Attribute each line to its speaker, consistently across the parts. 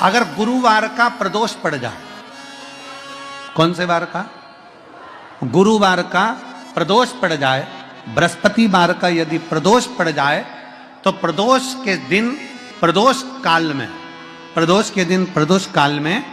Speaker 1: अगर गुरुवार का प्रदोष पड़ जाए, कौन से वार का? गुरुवार का प्रदोष पड़ जाए, बृहस्पतिवार का यदि प्रदोष पड़ जाए, तो प्रदोष के दिन प्रदोष काल में, प्रदोष के दिन प्रदोष काल में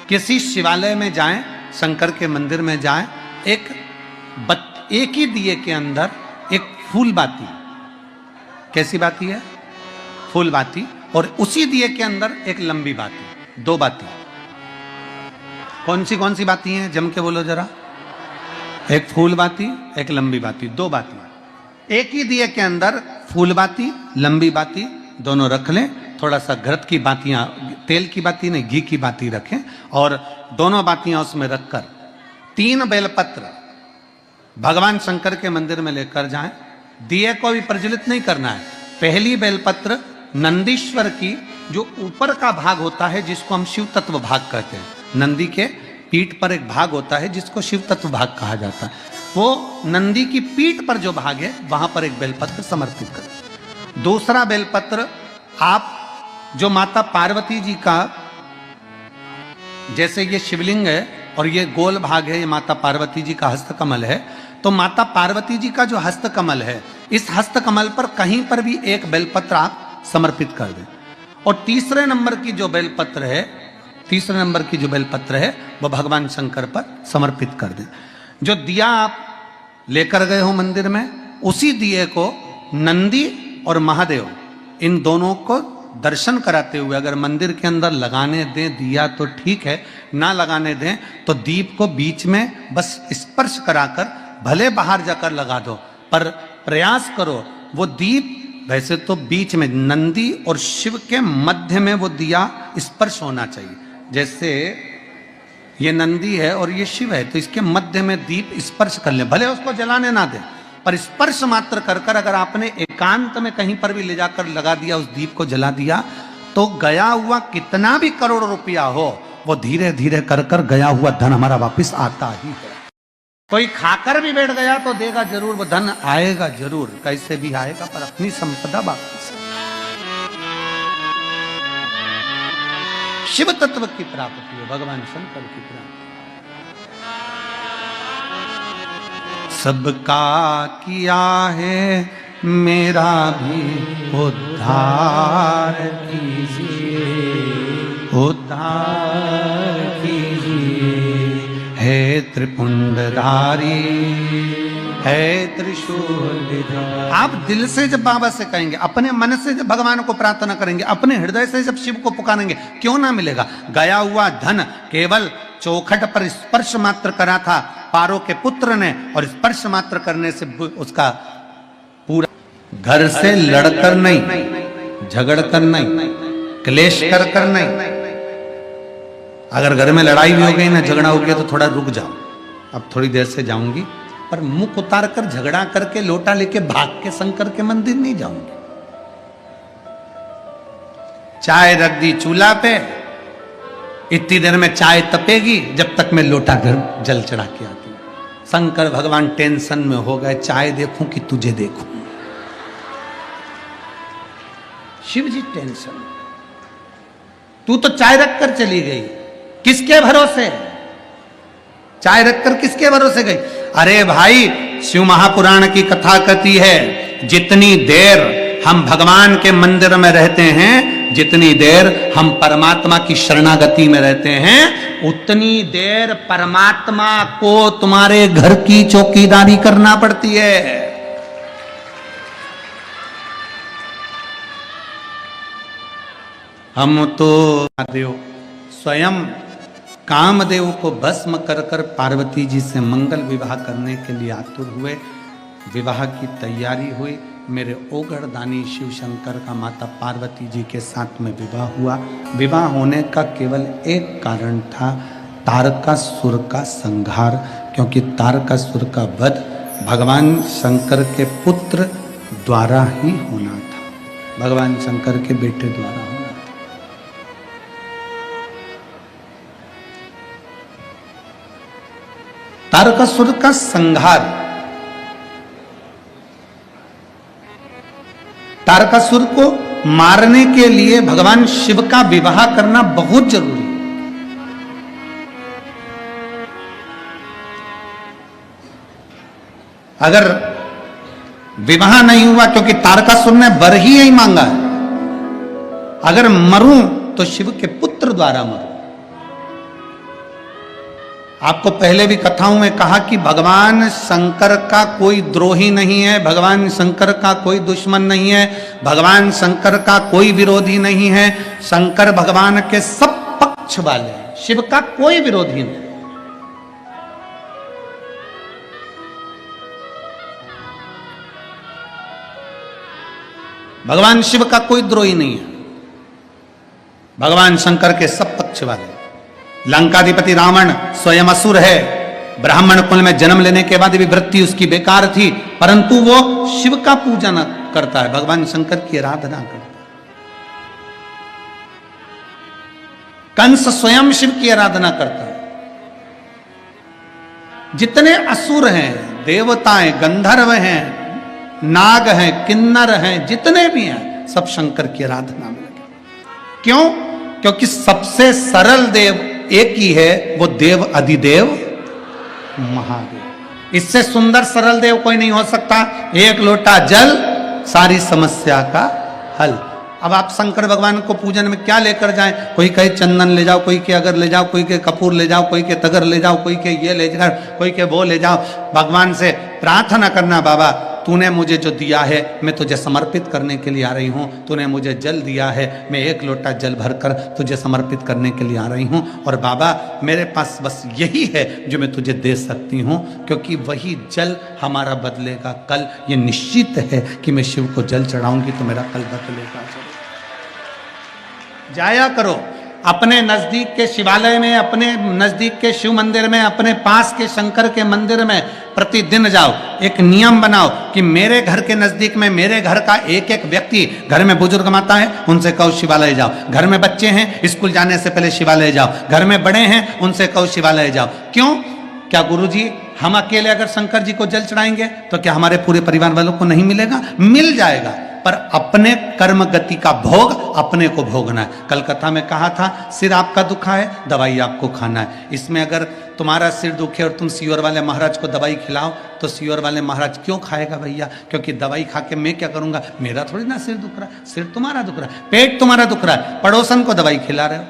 Speaker 1: किसी शिवालय में जाएं, शंकर के मंदिर में जाएं, एक ही दिए के अंदर एक फूल बाती, कैसी बाती है? फूल बाती, और उसी दिए के अंदर एक लंबी बाती, दो बाती। कौन सी बाती हैं? जम के बोलो जरा। एक फूल बाती, एक लंबी बाती, दो बाती। एक ही दिए के अंदर फूल बाती, लंबी बाती दोनों रख लें। थोड़ा सा घृत की बातियां, तेल की बाती नहीं, घी की बाती रखें, और दोनों बातियां उसमें रखकर 3 बेलपत्र भगवान शंकर के मंदिर में लेकर जाएं। दिए को भी प्रज्वलित नहीं करना है। पहली बेलपत्र नंदीश्वर की, जो ऊपर का भाग होता है जिसको हम शिव तत्व भाग कहते हैं, नंदी के पीठ पर एक भाग होता है जिसको शिव तत्व भाग कहा जाता है, वो नंदी की पीठ पर जो भाग है वहां पर एक बेलपत्र समर्पित करें। दूसरा बेलपत्र आप जो माता पार्वती जी का, जैसे ये शिवलिंग है और ये गोल भाग है, ये माता पार्वती जी का हस्तकमल है, तो माता पार्वती जी का जो हस्तकमल है, इस हस्तकमल पर कहीं पर भी एक बेलपत्र आप समर्पित कर दें। और तीसरे नंबर की जो बेलपत्र है वो भगवान शंकर पर समर्पित कर दें। जो दिया आप लेकर गए हो मंदिर में, उसी दिए को नंदी और महादेव इन दोनों को दर्शन कराते हुए अगर मंदिर के अंदर लगाने दें दिया तो ठीक है, ना लगाने दें तो दीप को बीच में बस स्पर्श कराकर भले बाहर जाकर लगा दो, पर प्रयास करो वो दीप, वैसे तो बीच में नंदी और शिव के मध्य में वो दिया स्पर्श होना चाहिए। जैसे ये नंदी है और ये शिव है, तो इसके मध्य में दीप स्पर्श कर ले, भले उसको जलाने ना दे, पर स्पर्श मात्र कर कर अगर आपने एकांत में कहीं पर भी ले जाकर लगा दिया, उस दीप को जला दिया, तो गया हुआ कितना भी करोड़ रुपया हो, वो धीरे धीरे कर कर गया हुआ धन हमारा वापस आता ही है। कोई खाकर भी बैठ गया तो देगा जरूर, वो धन आएगा जरूर, कैसे भी आएगा, पर अपनी संपदा वापस। शिव तत्व की प्राप्ति है, भगवान शंकर की प्राप्ति। सबका किया है मेरा भी उद्धार कीजिए, उद्धार कीजिए, है त्रिपुंडधारी, है त्रिशूलधारी। आप दिल से जब बाबा से कहेंगे, अपने मन से जब भगवान को प्रार्थना करेंगे, अपने हृदय से जब शिव को पुकारेंगे, क्यों ना मिलेगा? गया हुआ धन केवल चौखट पर स्पर्श मात्र करा था पारो के पुत्र ने, और स्पर्श मात्र करने से उसका पूरा, घर से लड़कर नहीं, झगड़कर नहीं, क्लेश कर कर नहीं। अगर घर में लड़ाई भी हो गई ना, झगड़ा हो गया, तो थोड़ा रुक जाओ, अब थोड़ी देर से जाऊंगी, पर मुख उतार कर झगड़ा करके लोटा लेके भाग के शंकर के मंदिर नहीं जाऊंगी। चाय रख दी चूल्हा पे, इतनी देर में चाय तपेगी, जब तक मैं लोटा घर जल चढ़ा के आती हूं। शंकर भगवान टेंशन में हो गए, चाय देखूं कि तुझे देखूं। शिव जी टेंशन, तू तो चाय रखकर चली गई, किसके भरोसे? चाय रखकर किसके भरोसे गई? अरे भाई, शिव महापुराण की कथा कहती है, जितनी देर हम भगवान के मंदिर में रहते हैं, जितनी देर हम परमात्मा की शरणागति में रहते हैं, उतनी देर परमात्मा को तुम्हारे घर की चौकीदारी करना पड़ती है। हम तो स्वयं कामदेव को भस्म कर कर पार्वती जी से मंगल विवाह करने के लिए आतुर हुए। विवाह की तैयारी हुई, मेरे ओगढ़ दानी शिव शंकर का माता पार्वती जी के साथ में विवाह हुआ। विवाह होने का केवल एक कारण था, तारकासुर का संहार, क्योंकि तारकासुर का वध भगवान शंकर के पुत्र द्वारा ही होना था, भगवान शंकर के बेटे द्वारा होना था। तारकासुर का संहार, तारकासुर को मारने के लिए भगवान शिव का विवाह करना बहुत जरूरी है। अगर विवाह नहीं हुआ, क्योंकि तारकासुर ने वर ही यही मांगा है, अगर मरूं तो शिव के पुत्र द्वारा मरूं। आपको पहले भी कथाओं में कहा कि भगवान शंकर का कोई द्रोही नहीं है, भगवान शंकर का कोई दुश्मन नहीं है, भगवान शंकर का कोई विरोधी नहीं है। शंकर भगवान के सब पक्ष वाले हैं, शिव का कोई विरोधी नहीं। भगवान शिव का कोई द्रोही नहीं है, भगवान शंकर के सब पक्ष वाले। लंकाधिपति रावण स्वयं असुर है, ब्राह्मण कुल में जन्म लेने के बाद भी वृत्ति उसकी बेकार थी, परंतु वो शिव का पूजन करता है, भगवान शंकर की आराधना करता है। कंस स्वयं शिव की आराधना करता है। जितने असुर हैं, देवताएं, गंधर्व हैं, नाग हैं, किन्नर हैं, जितने भी हैं, सब शंकर की आराधना में लगे। क्यों? क्योंकि सबसे सरल देव एक ही है, वो देव अधिदेव महादेव। इससे सुंदर सरल देव कोई नहीं हो सकता। एक लोटा जल, सारी समस्या का हल। अब आप शंकर भगवान को पूजन में क्या लेकर जाएं? कोई कहे चंदन ले जाओ, कोई के अगर ले जाओ, कोई के कपूर ले जाओ, कोई के तगर ले जाओ, कोई के ये ले जाओ, कोई के वो ले जाओ। भगवान से प्रार्थना करना, बाबा तूने मुझे जो दिया है मैं तुझे समर्पित करने के लिए आ रही हूँ। तूने मुझे जल दिया है, मैं एक लोटा जल भरकर तुझे समर्पित करने के लिए आ रही हूँ। और बाबा मेरे पास बस यही है जो मैं तुझे दे सकती हूँ, क्योंकि वही जल हमारा बदलेगा कल। ये निश्चित है कि मैं शिव को जल चढ़ाऊंगी तो मेरा कल बदलेगा। जाया करो अपने नजदीक के शिवालय में, अपने नजदीक के शिव मंदिर में, अपने पास के शंकर के मंदिर में प्रतिदिन जाओ। एक नियम बनाओ कि मेरे घर के नजदीक में, मेरे घर का एक एक व्यक्ति, घर में बुजुर्ग माता है उनसे कहो शिवालय जाओ, घर में बच्चे हैं स्कूल जाने से पहले शिवालय जाओ, घर में बड़े हैं उनसे कहो शिवालय जाओ। क्यों? क्या गुरुजी हम अकेले अगर शंकर जी को जल चढ़ाएंगे तो क्या हमारे पूरे परिवार वालों को नहीं मिलेगा? मिल जाएगा, पर अपने कर्म गति का भोग अपने को भोगना है। कल कथा में कहा था सिर आपका दुखा है, दवाई आपको खाना है। इसमें अगर तुम्हारा सिर दुखे और तुम सियोर वाले महाराज को दवाई खिलाओ तो सियोर वाले महाराज क्यों खाएगा भैया? क्योंकि दवाई खा के मैं क्या करूंगा? मेरा थोड़ी ना सिर दुख रहा है, सिर तुम्हारा दुख रहा है, पेट तुम्हारा दुख रहा है, पड़ोसन को दवाई खिला रहे हो।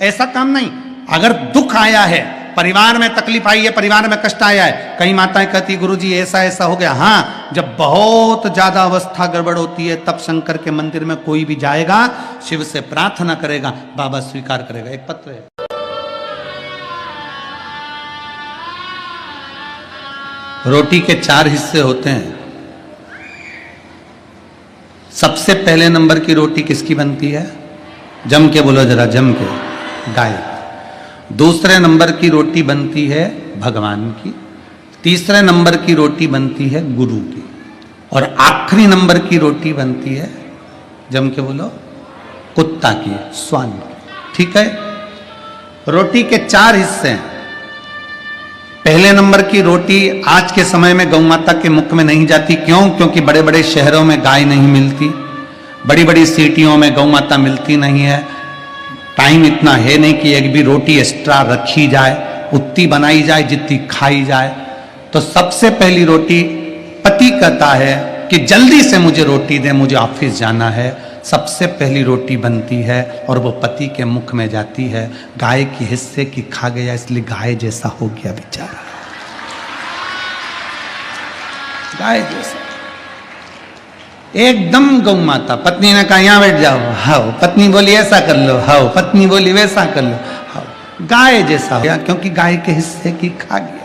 Speaker 1: ऐसा काम नहीं। अगर दुख आया है, परिवार में तकलीफ आई है, परिवार में कष्ट आया है, कई माताएं कहती गुरुजी ऐसा ऐसा हो गया। हाँ, जब बहुत ज्यादा अवस्था गड़बड़ होती है तब शंकर के मंदिर में कोई भी जाएगा, शिव से प्रार्थना करेगा, बाबा स्वीकार करेगा। एक पत्र है, रोटी के 4 हिस्से होते हैं। सबसे पहले नंबर की रोटी किसकी बनती है? जम के बोलो जरा, जम के, गाय। दूसरे नंबर की रोटी बनती है भगवान की, तीसरे नंबर की रोटी बनती है गुरु की, और आखिरी नंबर की रोटी बनती है, जम के बोलो, कुत्ता की, स्वान की। ठीक है? रोटी के 4 हिस्से हैं। पहले नंबर की रोटी आज के समय में गौ माता के मुख में नहीं जाती। क्यों? क्योंकि बड़े बड़े शहरों में गाय नहीं मिलती, बड़ी बड़ी सिटियों में गौ माता मिलती नहीं है, टाइम इतना है नहीं कि एक भी रोटी एक्स्ट्रा रखी जाए, उतनी बनाई जाए जितनी खाई जाए। तो सबसे पहली रोटी पति कहता है कि जल्दी से मुझे रोटी दे, मुझे ऑफिस जाना है। सबसे पहली रोटी बनती है और वो पति के मुख में जाती है। गाय की हिस्से की खा गया, इसलिए गाय जैसा हो गया बेचारा, गाय जैसा एकदम गौ माता। पत्नी ने कहा यहाँ बैठ जाओ, हाओ। पत्नी बोली ऐसा कर लो, हाओ। पत्नी बोली वैसा कर लो, हाओ। गाय जैसा हो गया, क्योंकि गाय के हिस्से की खा गया।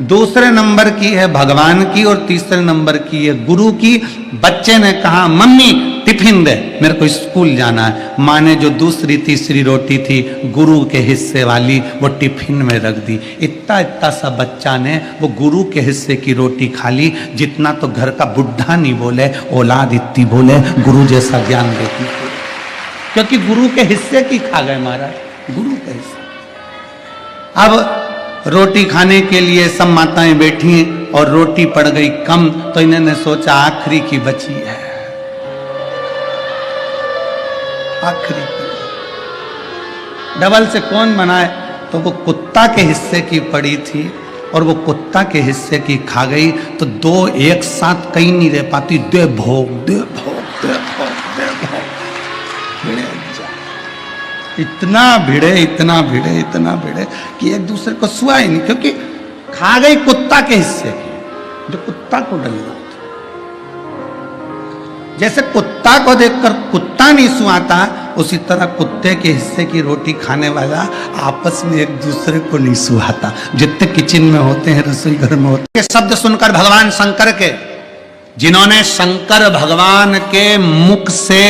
Speaker 1: दूसरे नंबर की है भगवान की और तीसरे नंबर की है गुरु की। बच्चे ने कहा मम्मी टिफिन दे, मेरे को स्कूल जाना है। माँ ने जो दूसरी तीसरी रोटी थी गुरु के हिस्से वाली, वो टिफिन में रख दी। इतना इतना सा बच्चा ने वो गुरु के हिस्से की रोटी खा ली, जितना तो घर का बुढ़ा नहीं बोले, औलाद इतनी बोले गुरु जैसा ज्ञान देती, क्योंकि गुरु के हिस्से की खा गए महाराज, गुरु के हिस्से। अब रोटी खाने के लिए सब माताएं बैठी और रोटी पड़ गई कम, तो इन्होंने सोचा आखिरी की बची है, आखिरी डबल से कौन बनाए, तो वो कुत्ता के हिस्से की पड़ी थी और वो कुत्ता के हिस्से की खा गई, तो दो एक साथ कहीं नहीं रह पाती, दे भोग दे भोग दे भोग दे भोग, भिड़े इतना भिड़े इतना भिड़े इतना भिड़े कि एक दूसरे को सुआ ही नहीं, क्योंकि खा गई कुत्ता के हिस्से की, जो कुत्ता को डलना। जैसे कुत्ता को देखकर कुत्ता नहीं सुहाता, उसी तरह कुत्ते के हिस्से की रोटी खाने वाला आपस में एक दूसरे को नहीं सुहाता। जितने किचन में होते हैं, रसोई घर में होते हैं, शब्द सुनकर भगवान शंकर के, जिन्होंने शंकर भगवान के मुख से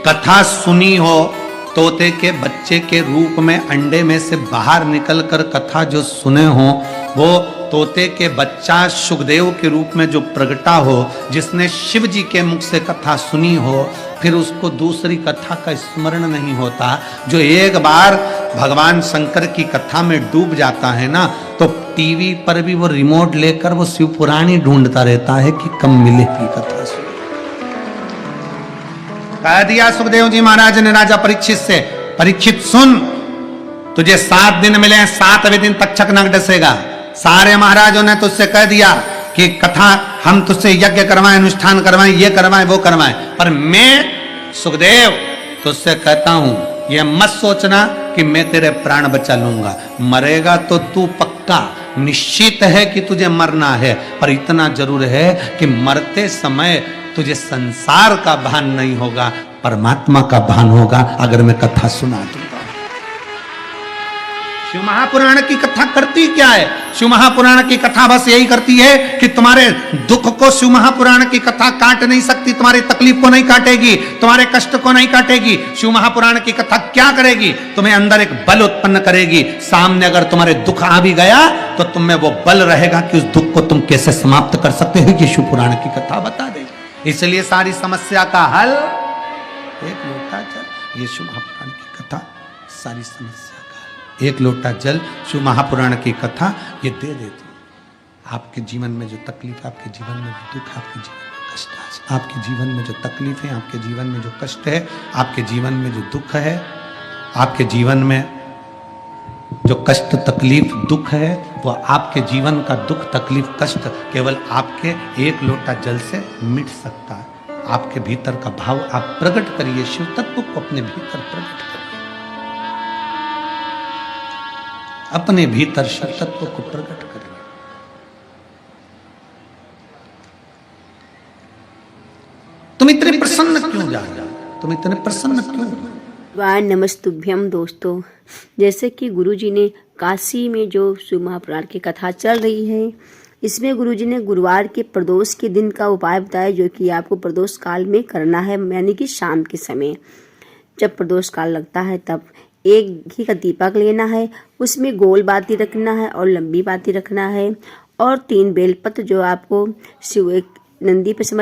Speaker 1: कथा सुनी हो, तोते के बच्चे के रूप में अंडे में से बाहर निकलकर कथा जो सुने हो, वो तोते के बच्चा सुखदेव के रूप में जो प्रगटा हो, जिसने शिव जी के मुख से कथा सुनी हो, फिर उसको दूसरी कथा का स्मरण नहीं होता। जो एक बार भगवान शंकर की कथा में डूब जाता है ना, तो टीवी पर भी वो रिमोट लेकर वो शिव पुराण ही ढूंढता रहता है कि कब मिलेगी कथा सुन। कह दिया सुखदेव जी महाराज ने राजा परीक्षित से, परीक्षित सुन, तुझे 7 दिन मिले, 7वें दिन तक्षक नाग डसेगा। सारे महाराजों ने तुझसे कह दिया कि कथा हम तुझसे यज्ञ करवाएं, अनुष्ठान करवाएं, ये करवाएं वो करवाएं, पर मैं सुखदेव तुझसे कहता हूं, ये मत सोचना कि मैं तेरे प्राण बचा लूंगा। मरेगा तो तू पक्का, निश्चित है कि तुझे मरना है, पर इतना जरूर है कि मरते समय तुझे संसार का भान नहीं होगा, परमात्मा का भान होगा अगर मैं कथा सुना दूंगा। शिव महापुराण की कथा करती क्या है? शिव महापुराण की कथा बस यही करती है कि तुम्हारे दुख को शिव महापुराण की कथा काट नहीं सकती, तुम्हारी तकलीफ को नहीं काटेगी, तुम्हारे कष्ट को नहीं काटेगी। शिव महापुराण की कथा क्या करेगी? तुम्हें अंदर एक बल उत्पन्न करेगी। सामने अगर तुम्हारे दुख आ भी गया तो तुम्हें वो बल रहेगा कि उस दुख को तुम कैसे समाप्त कर सकते हो, कि शिव पुराण की कथा बता देगी। इसलिए सारी समस्या का हल एक लोटा जल, ये शिव महापुराण की कथा सारी समस्या, एक लोटा जल शिव महापुराण की कथा ये दे देती। आपके जीवन में जो तकलीफ, आपके जीवन में जो दुख, आपके जीवन में कष्ट, आपके जीवन में जो तकलीफ है, आपके जीवन में जो कष्ट है, आपके जीवन में जो दुख है, आपके जीवन में जो कष्ट तकलीफ दुख है, वो आपके जीवन का दुख तकलीफ कष्ट केवल आपके एक लोटा जल से मिट सकता है। आपके भीतर का भाव आप प्रकट करिए, शिव तत्व को अपने भीतर प्रकट करिए, अपने भीतर शिव तत्व को प्रकट करें। तुम इतने प्रसन्न क्यों जा रहे हो? तुम इतने प्रसन्न क्यों?
Speaker 2: वाह नमस्तुभ्यम दोस्तों, जैसे कि गुरुजी ने काशी में जो शिव महापुराण की कथा चल रही है, इसमें गुरुजी ने गुरुवार के प्रदोष के दिन का उपाय बताया, जो कि आपको प्रदोष काल में करना है, यानी कि शाम के समय जब प्रदोष काल लगता है तब एक घी का दीपक लेना है, उसमें गोल बाती रखना है और लंबी बाती रखना है, और 3 बेलपत्र जो आपको शिव नंदी पे समर्पित